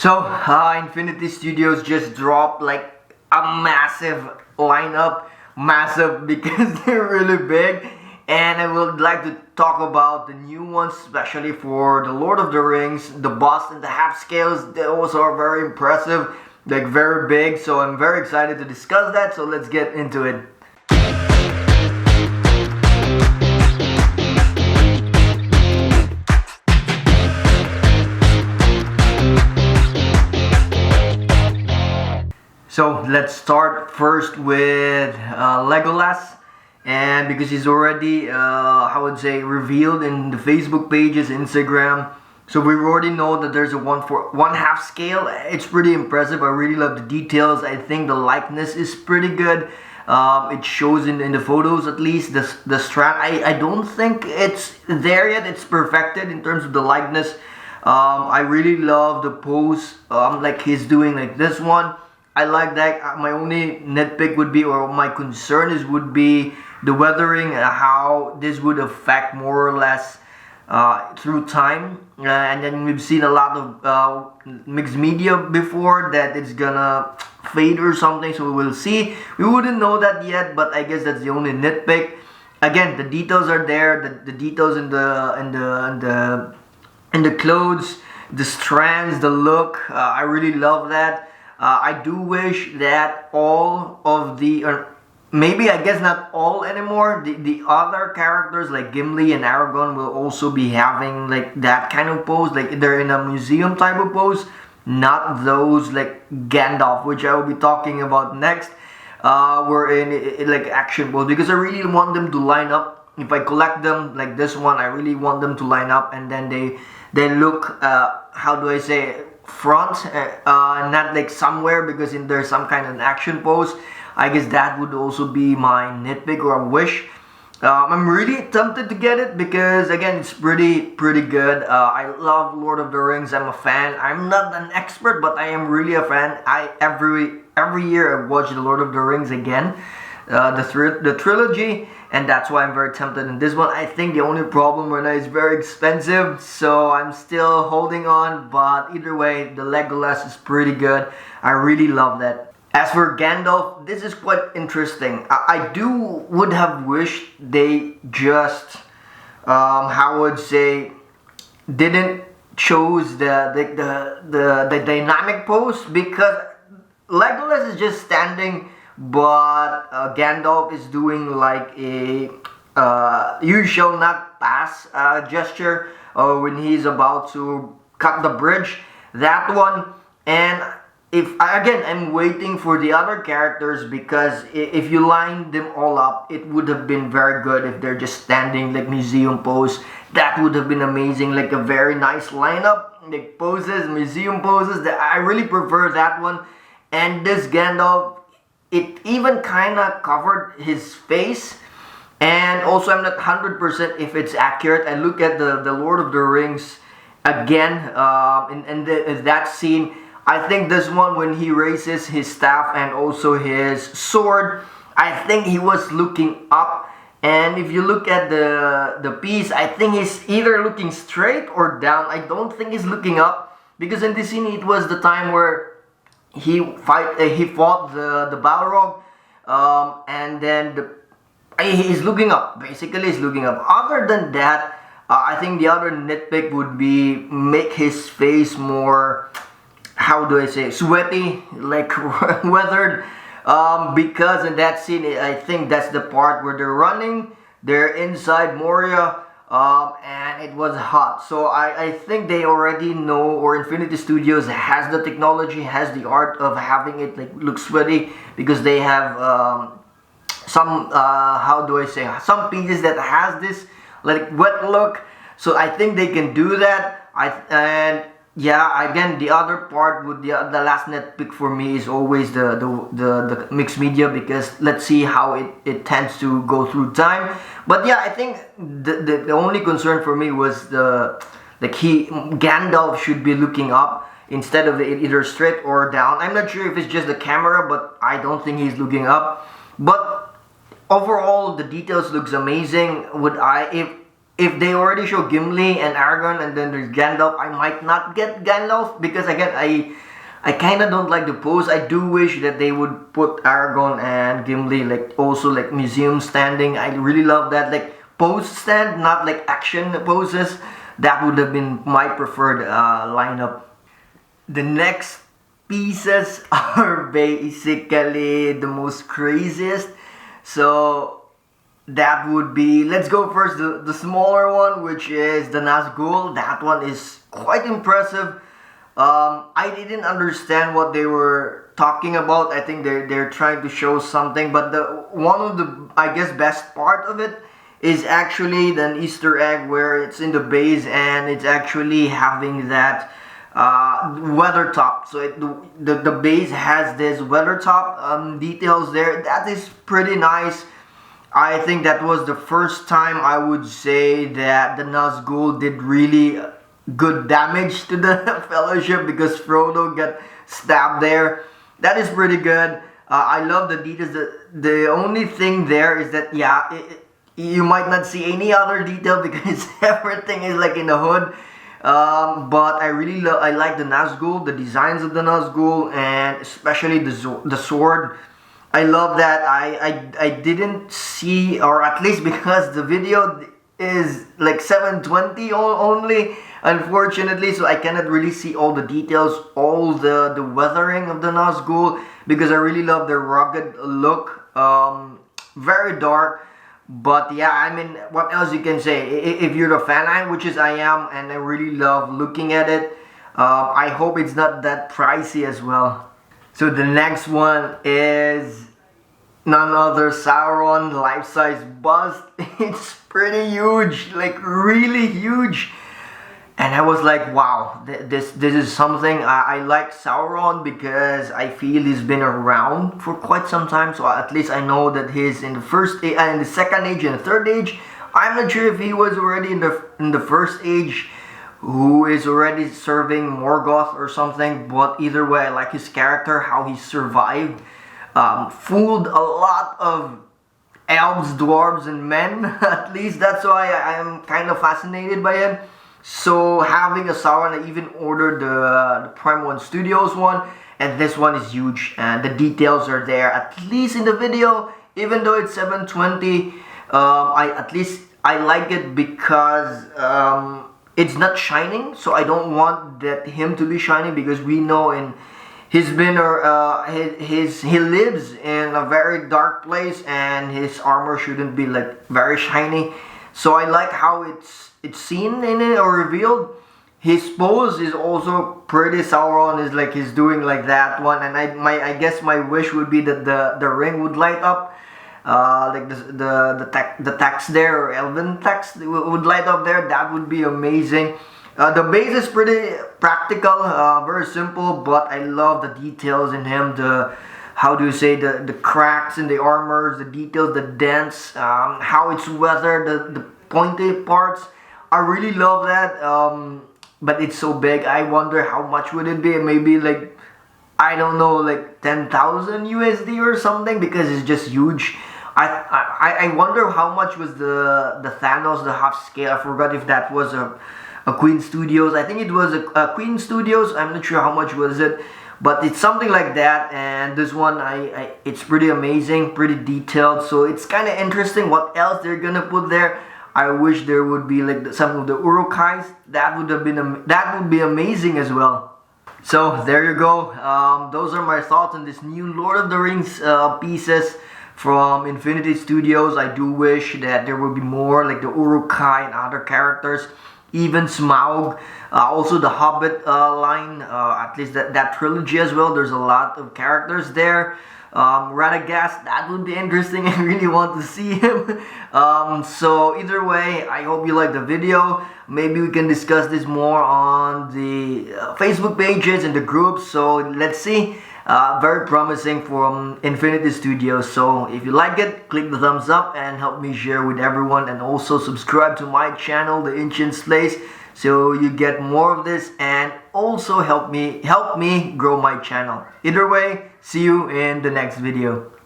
Infinity Studios just dropped like a massive lineup, massive because they're really big, and I would like to talk about the new ones, especially for the Lord of the Rings, the bust and the half scales. Those are very impressive, like very big. So I'm very excited to discuss that. So let's get into it. So let's start first with Legolas, and because he's already, I would say, revealed in the Facebook pages, Instagram. So we already know that there's a 1/2 scale. It's pretty impressive. I really love the details. I think the likeness is pretty good. It shows in the photos, at least the strand. I don't think it's there yet. It's perfected in terms of the likeness. I really love the pose, like he's doing like this one. I like that. My only nitpick would be, or my concern would be the weathering, how this would affect more or less through time. And then we've seen a lot of mixed media before that it's gonna fade or something. So we will see. We wouldn't know that yet, but I guess that's the only nitpick. Again, the details are there. The details in the clothes, the strands, the look. I really love that. I do wish that all of the, or maybe I guess not all anymore, the other characters like Gimli and Aragorn will also be having like that kind of pose, like they're in a museum type of pose, not those like Gandalf, which I will be talking about next, were in like action pose, because I really want them to line up. If I collect them like this one, I really want them to line up, and then they look, how do I say, front, not like somewhere, because there's some kind of action pose. I guess that would also be my nitpick or a wish. I'm really tempted to get it because again, it's pretty good. I love Lord of the Rings. I'm a fan. I'm not an expert, but I am really a fan. Every year I watch the Lord of the Rings again, the trilogy, and that's why I'm very tempted in this one. I think the only problem right now is very expensive, so I'm still holding on, but either way, the Legolas is pretty good. I really love that. As for Gandalf, this is quite interesting. I would have wished they just, how would say, didn't choose the dynamic pose, because Legolas is just standing, but Gandalf is doing like a you shall not pass gesture when he's about to cut the bridge, that one. And I'm waiting for the other characters, because if you line them all up, it would have been very good if they're just standing like museum pose. That would have been amazing, like a very nice lineup, like poses, museum poses. I really prefer that one. And this Gandalf, it even kind of covered his face, and also I'm not 100% if it's accurate. I look at the Lord of the Rings again, in that scene. I think this one, when he raises his staff and also his sword, I think he was looking up. And if you look at the piece, I think he's either looking straight or down. I don't think he's looking up, because in this scene it was the time where he fought the Balrog, and then he's looking up. Basically, he's looking up. Other than that, I think the other nitpick would be make his face more, how do I say, sweaty, like weathered. Because in that scene, I think that's the part where they're running. They're inside Moria. And it was hot. So I think they already know, or Infinity Studios has the technology, has the art of having it like look sweaty, because they have some, how do I say, some pieces that has this like wet look. So I think they can do that. And yeah, again, the other part with the last nitpick for me is always the mixed media, because let's see how it tends to go through time. But yeah, I think the only concern for me was Gandalf should be looking up instead of either straight or down. I'm not sure if it's just the camera, but I don't think he's looking up. But overall, the details looks amazing. if they already show Gimli and Aragorn and then there's Gandalf, I might not get Gandalf because again I kind of don't like the pose. I do wish that they would put Aragorn and Gimli like also like museum standing. I really love that, like pose stand, not like action poses. That would have been my preferred lineup. The next pieces are basically the most craziest. So that would be, let's go first, the smaller one, which is the Nazgul. That one is quite impressive. I didn't understand what they were talking about. I think they're trying to show something, but the one of the, I guess, best part of it is actually an Easter egg where it's in the base and it's actually having that weather top. So the base has this weather top details there. That is pretty nice. I think that was the first time I would say that the Nazgul did really good damage to the Fellowship because Frodo got stabbed there. That is pretty good. I love the details. The only thing there is that, yeah, you might not see any other detail because everything is like in the hood. But I really I like the Nazgul, the designs of the Nazgul, and especially the sword. I love that. I didn't see, or at least because the video is like 720 only, unfortunately, so I cannot really see all the details, all the weathering of the Nazgul, because I really love their rugged look. Very dark. But yeah, I mean, what else you can say? If you're a fan, which is I am, and I really love looking at it, I hope it's not that pricey as well. So the next one is none other Sauron life-size bust. It's pretty huge, like really huge. And I was like, wow, this is something. I like Sauron because I feel he's been around for quite some time. So at least I know that he's in the first age, in the second age, and the third age. I'm not sure if he was already in the first age, who is already serving Morgoth or something. But either way, I like his character, how he survived, fooled a lot of elves, dwarves, and men. At least that's why I am kind of fascinated by him. So having a Sauron, I even ordered the Prime 1 Studios one, and this one is huge, and the details are there, at least in the video, even though it's 720. I like it because it's not shining, so I don't want him to be shining, because we know he lives in a very dark place, and his armor shouldn't be like very shiny. So I like how it's seen in it or revealed. His pose is also pretty. Sauron is like he's doing like that one, and I guess my wish would be that the ring would light up, like the text there, or elven text would light up there. That would be amazing. The base is pretty practical, very simple, but I love the details in him. How do you say, the cracks in the armors, the details, the dents, how it's weathered, the pointy parts. I really love that. But it's so big. I wonder how much would it be? Maybe like, I don't know, like 10,000 USD or something, because it's just huge. I wonder how much was the Thanos, the half scale. I forgot if that was a Queen Studios. I think it was a Queen Studios. I'm not sure how much was it, but it's something like that. And this one, it's pretty amazing, pretty detailed. So it's kind of interesting what else they're gonna put there. I wish there would be like some of the Uruk-hais. That would be amazing as well. So there you go. Those are my thoughts on this new Lord of the Rings pieces from Infinity Studios. I do wish that there would be more like the Uruk-hai and other characters, even Smaug, also the Hobbit line, at least that trilogy as well. There's a lot of characters there. Radagast, that would be interesting. I really want to see him. So either way, I hope you liked the video. Maybe we can discuss this more on the Facebook pages and the groups. So let's see. Very promising from Infinity Studios. So if you like it, click the thumbs up and help me share with everyone, and also subscribe to my channel, The Ancient Slays, so you get more of this, and also help me grow my channel. Either way, see you in the next video.